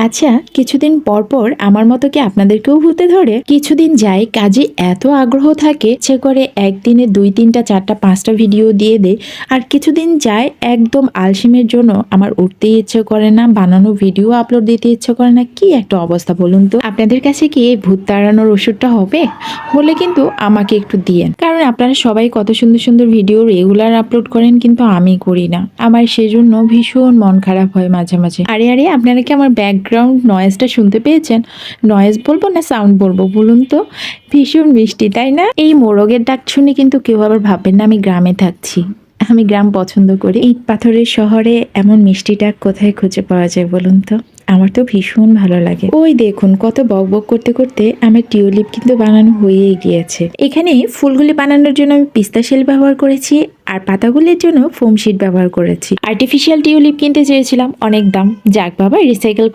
আচ্ছা, কিছুদিন পর পর আমার মতো কি আপনাদেরকেও ভূতে ধরে? কিছুদিন যায় কাজে এত আগ্রহ থাকে, ইচ্ছে করে একদিনে ২, ৩টা, ৪টা, ৫টা ভিডিও দিয়ে দেই। আর কিছুদিন যায় একদম আলসেমির জন্য আমার উঠতেই ইচ্ছে করে না, বানানো ভিডিও আপলোড দিতে ইচ্ছে করে না। কি একটা অবস্থা বলুন তো? আপনাদের কাছে কি এই ভূত তাড়ানোর ওষুধটা হবে? হলে কিন্তু আমাকে একটু দিয়েন। কারণ আপনারা সবাই কত সুন্দর সুন্দর ভিডিও রেগুলার আপলোড করেন, কিন্তু আমি করি না। আমার সেজন্য ভীষণ মন খারাপ হয় মাঝে মাঝে। আরে আরে, আপনারা কি আমার ব্যাকগ্রাউন্ড নয়েজটা শুনতে পেয়েছেন? নয়েজ বলবো না সাউন্ড বলবো বলুন তো? ভীষণ মিষ্টি, তাই না? এই মোরগের ডাক শুনে কিন্তু কেউ আবার ভাববেন না আমি গ্রামে থাকছি। আমি গ্রাম পছন্দ করি। ইট পাথরের শহরে এমন মিষ্টি ডাক কোথায় খুঁজে পাওয়া যায় বলুন তো? আমার তো ভীষণ ভালো লাগে। ওই দেখুন, কত বকবক করতে করতে আমার টিউলিপ কিন্তু বানানো হয়েই গিয়েছে। এখানে ফুলগুলি বানানোর জন্য আমি পিস্তা শেল ব্যবহার করেছি, আর পাতাগুলির জন্য ফোম শিট ব্যবহার করেছি। আর্টিফিশিয়াল টিউলিপ কিনতে চেয়েছিলাম, অনেক দাম। যাক বাবা, রিসাইকেল